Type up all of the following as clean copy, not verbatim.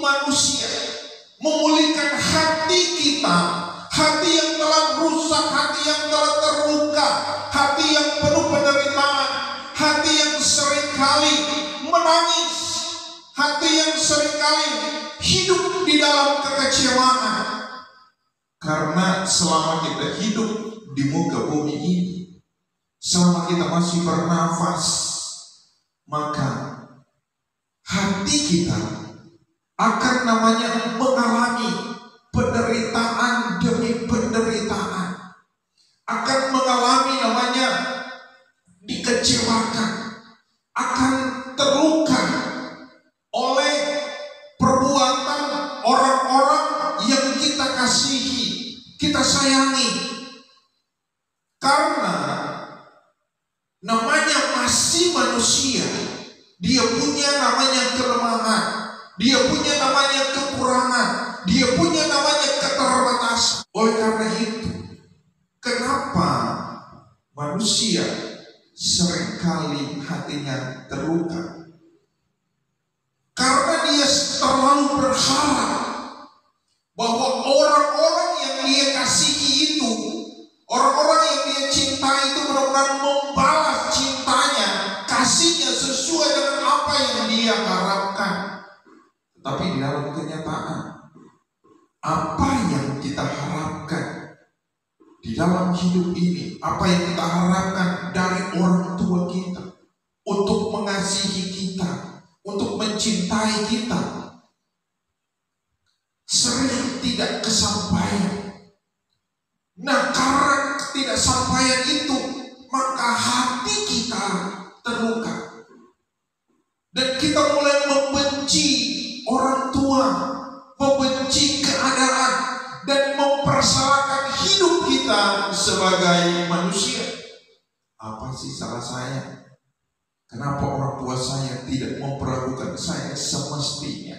manusia, memulihkan hati kita, hati yang telah rusak, hati yang telah terluka, hati yang penuh penderitaan, hati yang seringkali menangis, hati yang seringkali hidup di dalam kekecewaan. Karena selama kita hidup di muka bumi ini, selama kita masih bernafas, maka hati kita akan namanya mengalami penderitaan demi penderitaan, akan mengalami namanya dikecewakan, akan terluka oleh perbuatan orang-orang yang kita kasihi, kita sayangi. Karena namanya masih manusia, dia punya namanya kelemahan, dia punya namanya kekurangan, dia punya namanya keterbatasan. Oleh karena itu, kenapa manusia seringkali hatinya terluka? Karena dia terlalu berharap bahwa orang-orang yang dia kasihi itu, orang-orang yang dia cintai itu benar-benar membalas cintanya, kasihnya sesuai dengan apa yang dia harapkan. Tapi di dalam kenyataan, apa yang kita harapkan di dalam hidup ini, apa yang kita harapkan dari orang tua kita untuk mengasihi kita, untuk mencintai kita, sering tidak kesampaian. Nah, karena ketidaksampaian itu, maka hati kita terluka, dan kita mulai membenci orang tua, membenci keadaan, dan mempersalahkan hidup kita sebagai manusia. Apa sih salah saya? Kenapa orang tua saya tidak memperlakukan saya semestinya?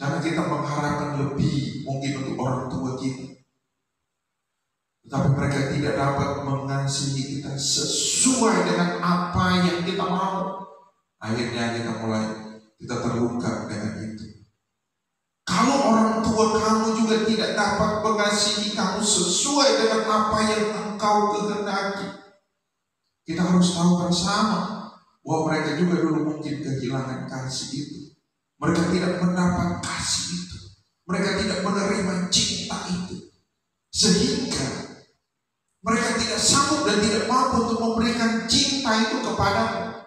Karena kita mengharapkan lebih mungkin untuk orang tua kita, tapi mereka tidak dapat mengasihi kita sesuai dengan apa yang kita mau. Akhirnya kita terluka dengan itu. Kalau orang tua kamu juga tidak dapat mengasihi kamu sesuai dengan apa yang engkau kehendaki, kita harus tahu bersama bahwa mereka juga dulu mungkin kehilangan kasih itu. Mereka tidak mendapat kasih itu, mereka tidak menerima cinta itu, sehingga mereka tidak sanggup dan tidak mampu untuk memberikan cinta itu kepadamu,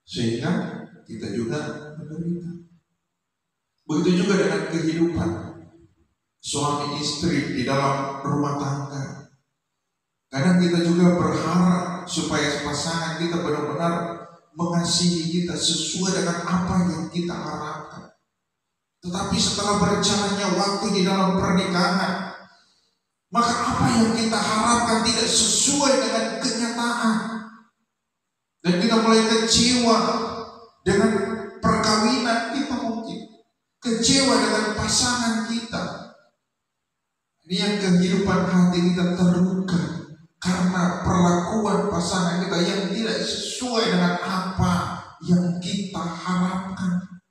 sehingga kita juga menderita. Begitu juga dengan kehidupan suami istri di dalam rumah tangga. Kadang kita juga berharap supaya pasangan kita benar-benar mengasihi kita sesuai dengan apa yang kita harapkan. Tetapi setelah berjalannya waktu di dalam pernikahan, maka apa yang kita harapkan tidak sesuai dengan kenyataan, dan kita mulai kecewa dengan perkawinan kita, mungkin kecewa dengan pasangan kita. Ini yang kehidupan hati kita terluka karena perlakuan pasangan kita yang tidak sesuai dengan apa yang kita harapkan.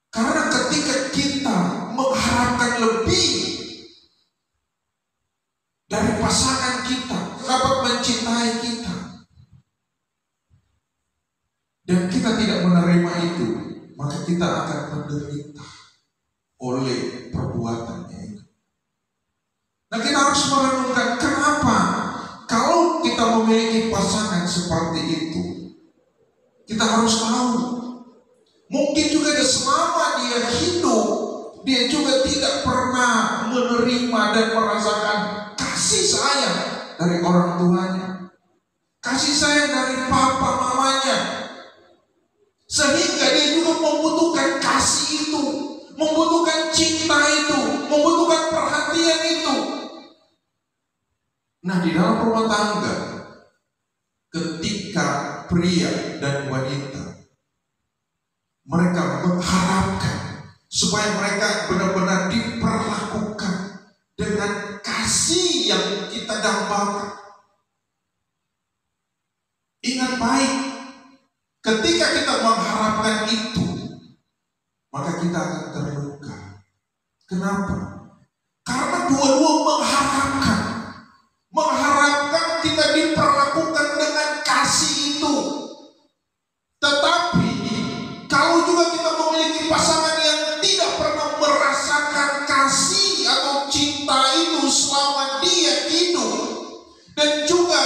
Karena ketika kita mengharapkan lebih dari pasangan kita, dapat mencintai kita, dan kita tidak menerima itu, maka kita akan menderita oleh perbuatannya itu. Nah, kita harus merenungkan kenapa kalau kita memiliki pasangan seperti itu, kita harus tahu mungkin juga selama dia hidup, dia juga tidak pernah menerima dan merasakan kasih sayang dari orang tuanya, kasih sayang dari papa mamanya, sehingga dia juga membutuhkan kasih itu, membutuhkan cinta itu, membutuhkan perhatian itu. Nah, di dalam rumah tangga, ketika pria dan wanita mereka mengharapkan supaya mereka benar-benar diperlakukan dengan kasih yang kita dambakan. Ingat baik, Ketika kita mengharapkan itu, maka kita akan terluka. Kenapa? Karena dua-dua mengharapkan. Mengharapkan kita diperlakukan dengan kasih itu. Tetapi kalau juga kita memiliki pasangan yang tidak pernah merasakan kasih atau cinta itu selama dia hidup, dan juga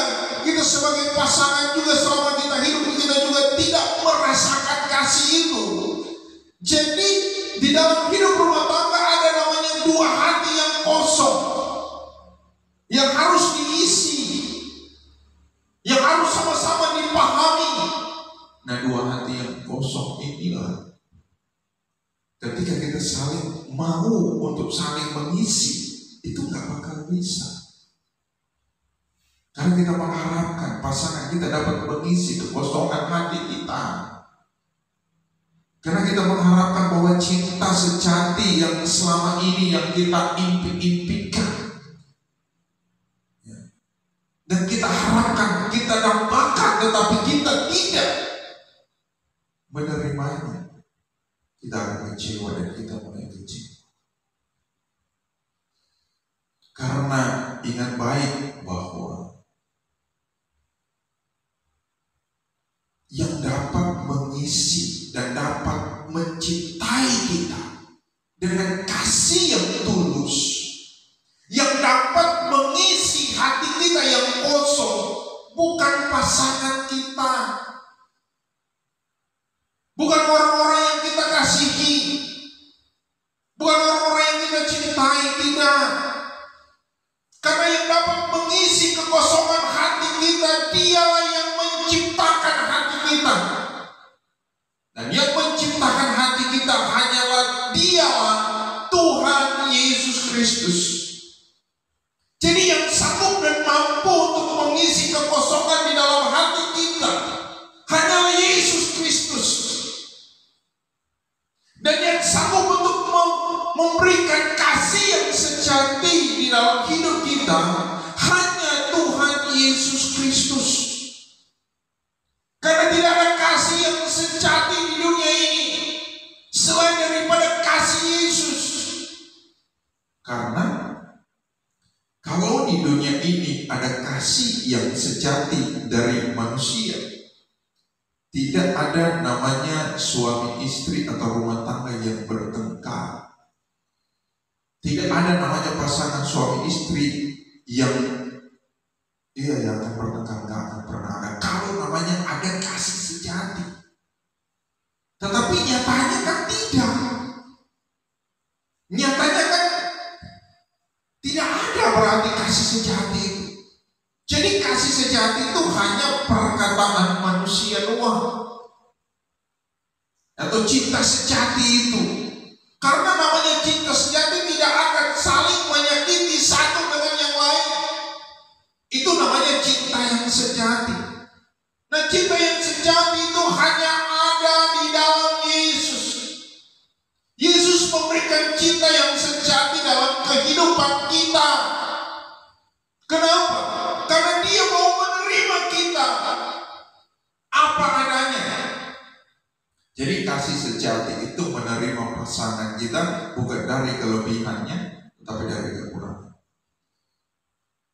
kita sebagai pasangan juga selama kita hidup kita juga tidak merasakan kasih itu. Jadi di dalam hidup rumah tangga ada namanya dua hati yang kosong, yang harus diisi, yang harus sama-sama dipahami. Nah, dua hati yang kosong inilah ketika kita saling mau untuk saling mengisi, itu gak bakal bisa. Karena kita mengharapkan pasangan kita dapat mengisi kekosongan hati kita. Karena kita mengharapkan bahwa cinta sejati yang selama ini yang kita impikan, dan kita harapkan, kita dambakan, tetapi kita tidak menerimanya, kita akan kecewa dan kita mulai kecewa. Karena ingat baik bahwa yang dapat mengisi dan dapat mencintai kita dengan kasih yang tulus, yang dapat mengisi hati kita yang kosong, bukan pasangan kita, bukan orang-orang yang kita kasihi, bukan orang-orang yang kita cintai, tidak. Karena yang dapat mengisi kekosongan hati kita, dialah yang menciptakan hati kita. Dan yang menciptakan hati kita hanyalah dialah Tuhan Yesus Kristus. Jadi yang sanggup dan mampu untuk mengisi kekosongan di dalam hati kita hanyalah Yesus Kristus. Dan yang sanggup untuk memberikan kasih yang sejati di dalam hidup kita hanya Tuhan Yesus Kristus. Karena tidak ada kasih yang sejati di dunia ini selain daripada kasih Yesus. Karena kalau di dunia ini ada kasih yang sejati dari manusia, tidak ada namanya suami istri atau rumah tangga yang bertengkar. Tidak ada namanya pasangan suami istri yang akan bertengkar, gak akan pernah ada. Kalau namanya ada kasih sejati. Tetapi nyatanya kan tidak. Nyatanya kan tidak ada berarti kasih sejati itu. Jadi kasih sejati itu hanya perkataan manusia doang. Atau cinta sejati itu. Karena namanya cinta sejati tidak akan saling menyakiti satu dengan yang lain. Itu namanya cinta yang sejati. Nah, cinta yang sejati itu hanya ada di dalam Yesus. Yesus memberikan cinta yang sejati dalam kehidupan kita. Kenapa? Karena Dia mau menerima kita apa adanya. Jadi kasih sejati itu menerima pasangan kita bukan dari kelebihannya, tetapi dari kekurangan.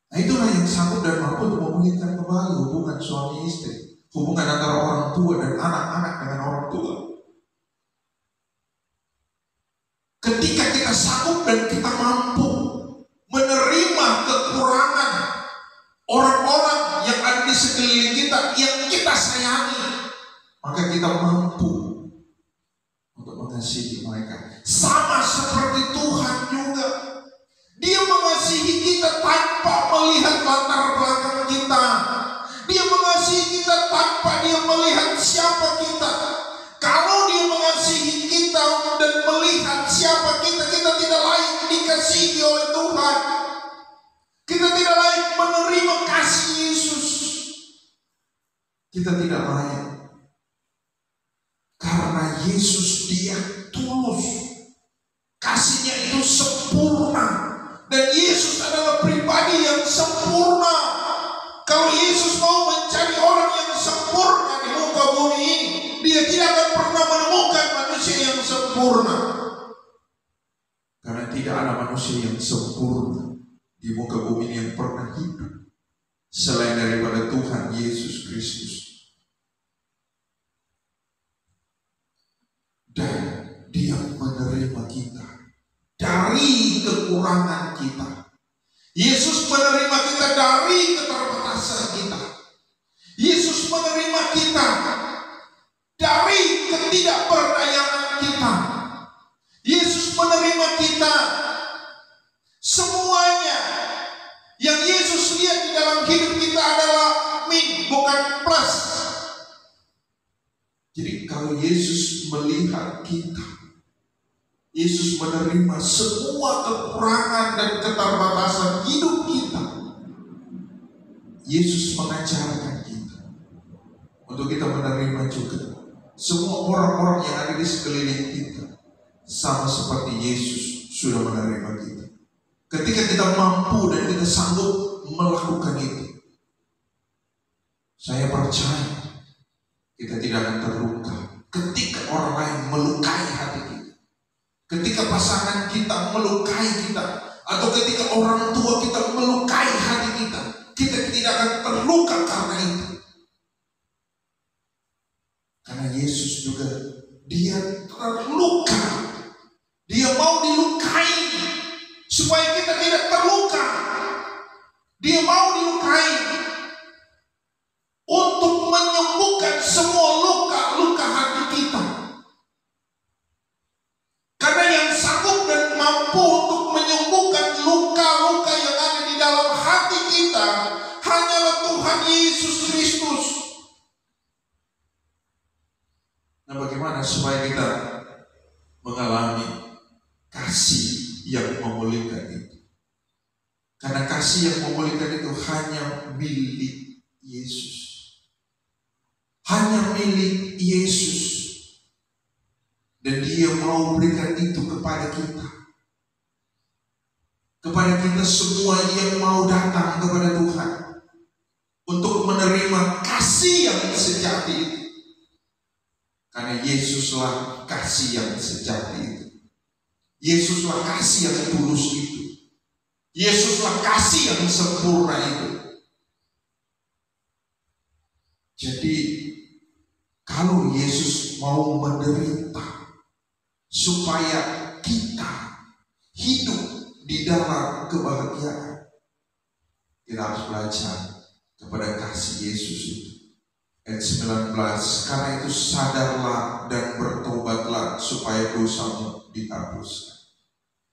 Nah, itulah yang sanggup dan mampu untuk memulihkan kembali hubungan suami istri, hubungan antara orang tua dan anak-anak dengan orang tua. Ketika kita sanggup dan kita mampu menerima kekurangan orang-orang yang ada di sekeliling kita, yang kita sayangi, maka kita mampu untuk mengasihi mereka. Sama seperti Tuhan juga. Dia mengasihi kita tanpa melihat latar belakang kita. Dia mengasihi kita tanpa Dia melihat siapa kita. Kalau Dia mengasihi kita dan melihat siapa kita, kita tidak layak dikasihi oleh Tuhan. Kita tidak layak menerima kasih Yesus. Kita tidak layak. Karena Yesus Dia tulus. Kasihnya itu sempurna. Dan Yesus adalah pribadi yang sempurna. Kalau Yesus mau mencari orang yang sempurna di muka bumi ini, tidak akan pernah menemukan manusia yang sempurna. Karena tidak ada manusia yang sempurna di muka bumi yang pernah hidup selain daripada Tuhan Yesus Kristus. Dan Dia menerima kita dari kekurangan kita. Yesus menerima kita dari keterbatasan kita. Yesus menerima kita dari ketidakberdayaan kita. Yesus menerima kita semuanya. Yang Yesus lihat di dalam hidup kita adalah min, bukan plus. Jadi kalau Yesus melihat kita, Yesus menerima semua kekurangan dan keterbatasan hidup kita. Yesus mengajarkan kita untuk kita menerima juga semua orang-orang yang ada di sekeliling kita, sama seperti Yesus sudah menerima kita. Ketika kita mampu dan kita sanggup melakukan itu, saya percaya kita tidak akan terluka. Ketika orang lain melukai hati kita, ketika pasangan kita melukai kita, atau ketika orang tua kita melukai hati kita, kita tidak akan terluka karena itu. Karena Yesus juga, Dia terluka. Dia mau dilukai supaya kita tidak terluka. Dia mau dilukai untuk menyembuhkan semua luka-luka hati kita. Karena yang sanggup dan mampu untuk menyembuhkan luka-luka yang ada di dalam hati kita hanyalah Tuhan Yesus Kristus. Nah, bagaimana supaya kita mengalami kasih yang memulihkan itu? Karena kasih yang memulihkan itu hanya milik Yesus. Hanya milik Yesus. Dan Dia mau berikan itu kepada kita. Kepada kita semua yang mau datang kepada Tuhan untuk menerima kasih yang sejati itu. Karena Yesuslah kasih yang sejati itu. Yesuslah kasih yang tulus itu. Yesuslah kasih yang sempurna itu. Jadi kalau Yesus mau menderita supaya kita hidup di dalam kebahagiaan, kita harus belajar kepada kasih Yesus itu. Ayat 19, karena itu sadarlah dan bertobatlah supaya dosamu dihapuskan.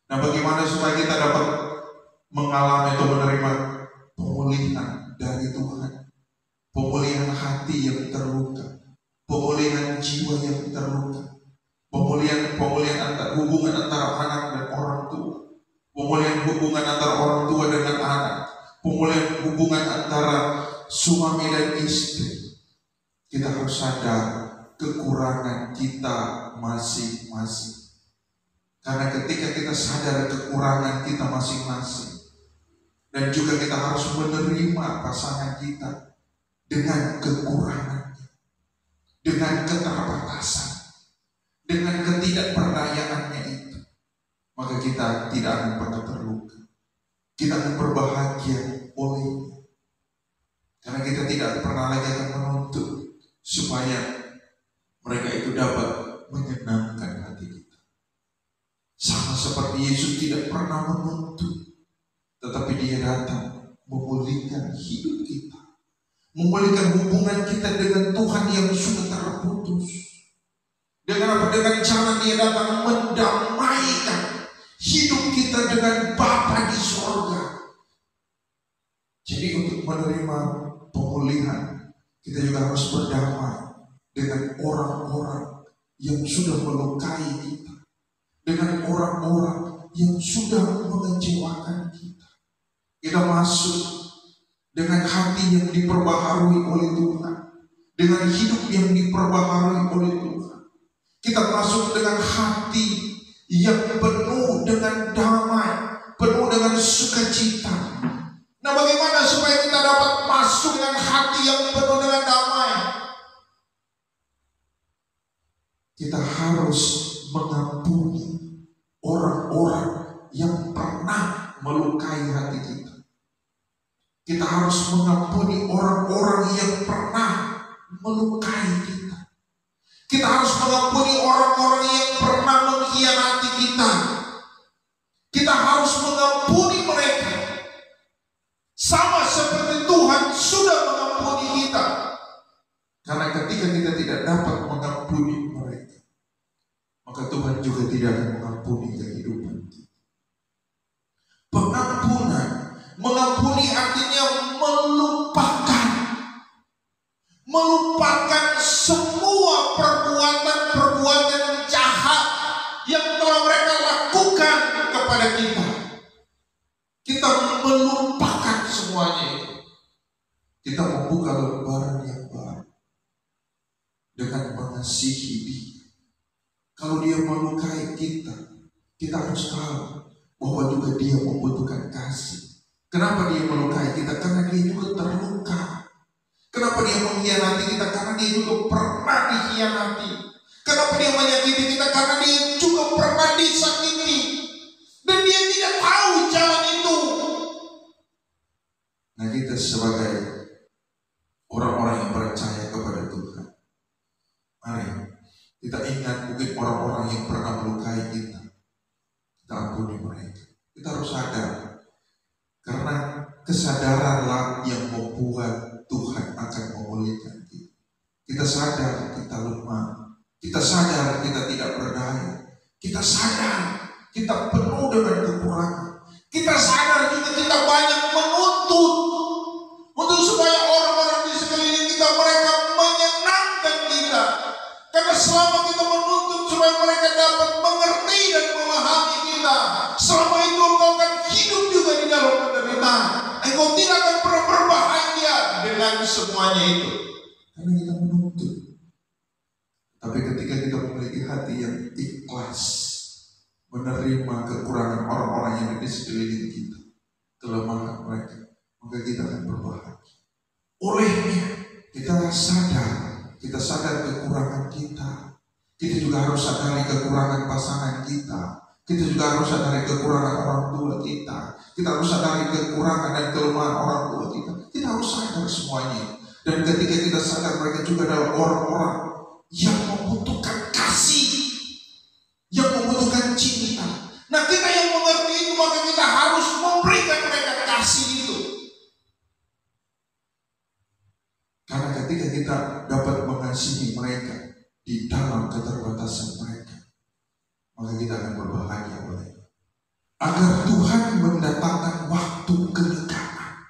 Nah, bagaimana supaya kita dapat mengalami atau menerima pemulihan dari Tuhan? Pemulihan hati yang terluka, pemulihan jiwa yang terluka, pemulihan antara hubungan antara anak dan orang tua, pemulihan hubungan antara orang tua dengan anak, pemulihan hubungan antara suami dan istri. Kita harus sadar kekurangan kita masing-masing. Karena ketika kita sadar kekurangan kita masing-masing, dan juga kita harus menerima pasangan kita dengan kekurangannya, dengan keterbatasan, dengan ketidakberdayaannya itu, maka kita tidak akan pernah terluka. Kita akan berbahagia olehnya. Karena kita tidak pernah lagi akan menuntut supaya mereka itu dapat menyenangkan hati kita. Sama seperti Yesus tidak pernah menuntut, tetapi Dia datang memulihkan hidup kita, memulihkan hubungan kita dengan Tuhan yang sudah terputus. Dengan apa? Dengan cara Dia datang mendamaikan hidup kita dengan Bapa di sorga. Jadi untuk menerima pemulihan, kita juga harus berdamai dengan orang-orang yang sudah melukai kita, dengan orang-orang yang sudah mengecewakan kita. Kita masuk dengan hati yang diperbaharui oleh Tuhan, dengan hidup yang diperbaharui oleh Tuhan. Kita masuk dengan hati yang penuh dengan damai, penuh dengan sukacita. Nah, bagaimana supaya kita dapat masuk dengan hati yang penuh dengan damai? kita harus mengampuni orang-orang yang pernah melukai hati kita. Kita harus mengampuni orang-orang yang pernah melukai kita. Kita harus mengampuni orang-orang yang pernah mengkhianati kita. Kita harus mengampuni mereka. Sama seperti Tuhan sudah mengampuni kita. Karena ketika kita tidak dapat mengampuni mereka, maka Tuhan juga tidak akan mengampuni kehidupan kita. Pengampunan, mengampuni artinya melupakan semua perbuatan-perbuatan jahat yang telah mereka lakukan kepada kita. Kita melupakan semuanya itu. Kita membuka lembaran yang baru dengan mengasihi dia. Kalau dia melukai kita, kita harus tahu bahwa juga dia membutuhkan kasih. Kenapa dia melukai kita? Karena dia juga terluka. Kenapa dia mengkhianati kita? Karena dia juga pernah dikhianati. Kenapa dia menyakiti kita? Karena dia juga pernah disakiti. Dan dia tidak tahu jalan itu. Nah, kita sebagai orang-orang yang percaya kepada Tuhan, mari kita ingat mungkin orang-orang yang pernah melukai kita. Kita ampuni mereka. Kita harus sadar. Karena kesadaranlah yang membuat Tuhan akan memulihkan kita. Kita sadar kita lemah. Kita sadar kita tidak berdaya. Kita sadar kita penuh dengan kekurangan. Kita sadar juga kita banyak menuntut untuk supaya orang-orang di sekeliling kita mereka menyenangkan kita. Karena selama kita menuntut supaya mereka dapat mengerti dan memahami kita, selama itu engkau akan hidup juga di dalam penderitaan. Engkau tidak akan pernah berbahagia dengan semuanya itu. Karena kita menuntut. Tapi ketika kita memiliki hati yang ikhlas, menerima kekurangan orang-orang yang di sekeliling kita, kelemahan mereka, maka kita akan berbahagia. Olehnya kita sadar kekurangan kita. Kita juga harus sadari kekurangan pasangan kita. Kita juga harus sadari kekurangan orang tua kita. Kita harus sadari kekurangan dan kelemahan orang tua kita. Kita harus sadar semuanya. Dan ketika kita sadar mereka juga adalah orang-orang yang membutuhkan kasih, yang membutuhkan cinta. Nah, kita yang mengerti itu, maka kita harus memberikan mereka kasih itu. Karena ketika kita dapat mengasihi mereka di dalam keterbatasan mereka, maka kita akan berbahagia olehnya. Agar Tuhan mendatangkan waktu kelegaan.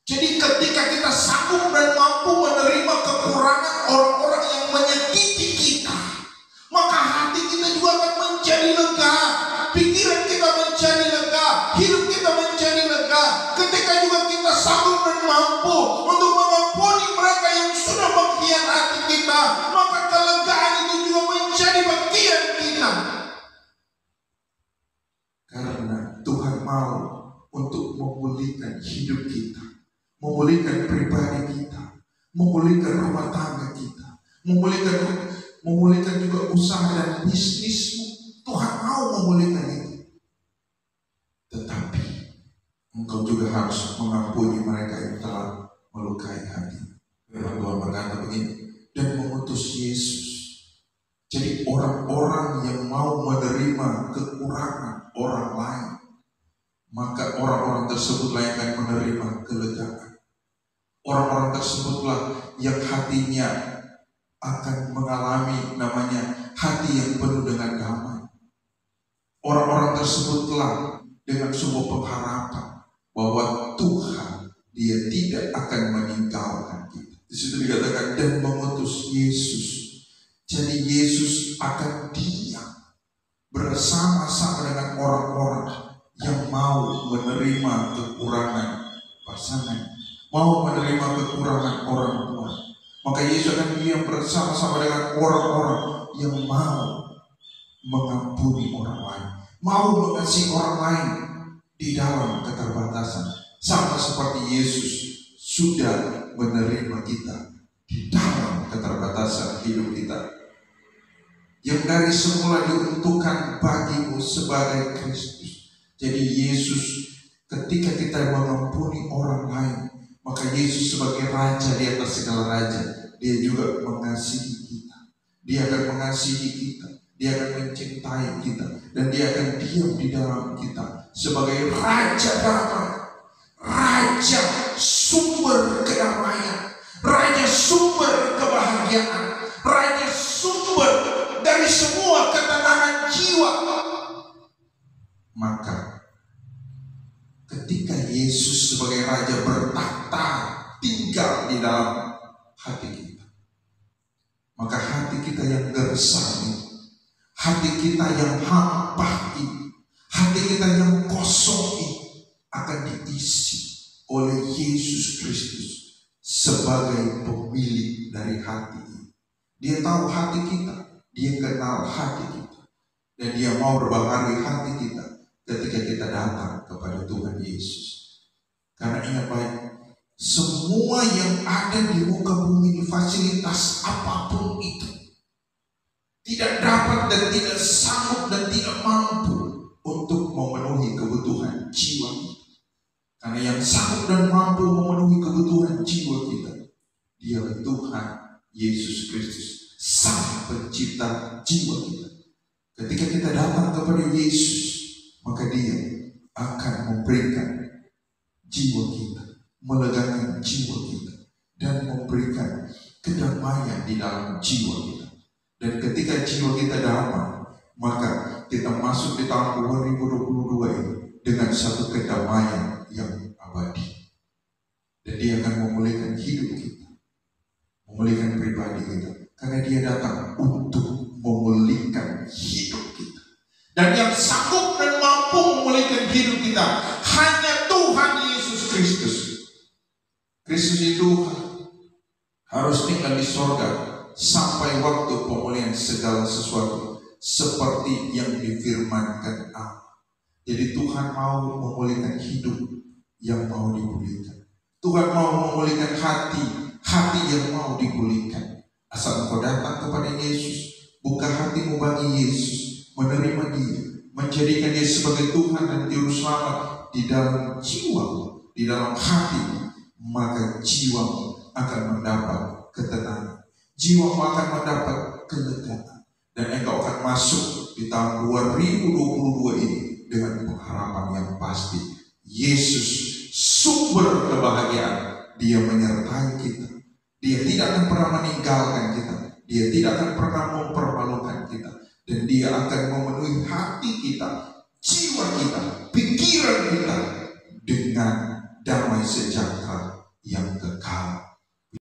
Jadi ketika kita sanggup dan mampu menerima kekurangan orang-orang yang menyakiti kita, maka hati kita juga akan menjadi lega, pikiran kita menjadi lega, hidup kita menjadi lega. Ketika juga kita sanggup dan mampu untuk mengampuni mereka yang sudah mengkhianati kita, maka kelegaan itu juga menjadi bagian kita. Karena Tuhan mau untuk memulihkan hidup kita, memulihkan pribadi kita, memulihkan rumah tangga kita, memulihkan juga usaha dan bisnismu. Tuhan mau memulihkan itu. Tetapi engkau juga harus mengampuni mereka yang telah melukai hati. Firman Tuhan berkata begini, dan mengutus Yesus. Jadi orang-orang yang mau menerima kekurangan orang lain, maka orang-orang tersebutlah yang akan menerima kelegaan. Orang-orang tersebutlah yang hatinya akan mengalami namanya hati yang penuh dengan damai. Orang-orang tersebutlah dengan sebuah pengharapan bahwa Tuhan dia tidak akan meninggalkan kita. Di situ dikatakan dan mengutus Yesus. Jadi Yesus akan diam bersama-sama dengan orang-orang yang mau menerima kekurangan pasangan, mau menerima kekurangan orang tua. Maka Yesus akan diam bersama-sama dengan orang-orang yang mau mengampuni orang lain, mau mengasihi orang lain di dalam keterbatasan, sama seperti Yesus sudah menerima kita di dalam keterbatasan hidup kita. yang dari semula diuntukkan bagimu sebagai Kristus. Jadi Yesus ketika kita mengampuni orang lain, maka Yesus sebagai Raja di atas segala raja, Dia juga mengasihi kita. Dia akan mengasihi kita, Dia akan mencintai kita, dan Dia akan diam di dalam kita sebagai Raja damai, Raja sumber kedamaian, Raja sumber kebahagiaan, Raja sumber dari semua ketenangan jiwa. Maka ketika Yesus sebagai Raja bertahta tinggal di dalam hati kita, maka hati kita yang gersang ini, hati kita yang hampa ini, hati kita yang kosong ini akan diisi oleh Yesus Kristus sebagai pemilik dari hati ini. Dia tahu hati kita, Dia kenal hati kita, dan Dia mau berbaharui hati kita ketika kita datang kepada Tuhan Yesus. Karena ingat baik, semua yang ada di muka bumi ini, fasilitas apapun itu, tidak dapat dan tidak sanggup dan tidak mampu untuk memenuhi kebutuhan jiwa kita. Karena yang sanggup dan mampu memenuhi kebutuhan jiwa kita, Dialah Tuhan Yesus Kristus, Sang Pencipta jiwa kita. Ketika kita datang kepada Yesus, maka Dia akan memberikan jiwa kita, melegakan jiwa kita, dan memberikan kedamaian di dalam jiwa kita. Dan ketika jiwa kita damai, maka kita masuk di tahun 2022 ini dengan satu kedamaian yang abadi. Dan Dia akan memulihkan hidup kita, memulihkan pribadi kita, karena Dia datang untuk memulihkan hidup kita. Dan yang sanggup dan mampu memulihkan hidup kita hanya Tuhan Yesus Kristus. Kristus itu harus tinggal di sorga sampai waktu pemulihan segala sesuatu, seperti yang difirmankan Allah. Jadi Tuhan mau memulihkan hidup yang mau dipulihkan. Tuhan mau memulihkan hati yang mau dipulihkan. Asal engkau datang kepada Yesus, buka hatimu bagi Yesus, menerima Dia, menjadikan Dia sebagai Tuhan dan Juru Selamat di dalam jiwamu, di dalam hatimu, maka jiwamu akan mendapat ketenangan, jiwamu akan mendapat kelegaan, dan engkau akan masuk di tahun 2022 ini dengan pengharapan yang pasti. Yesus sumber kebahagiaan, Dia menyertai kita. Dia tidak akan pernah meninggalkan kita, Dia tidak akan pernah mempermalukan kita, dan Dia akan memenuhi hati kita, jiwa kita, pikiran kita dengan damai sejahtera yang kekal.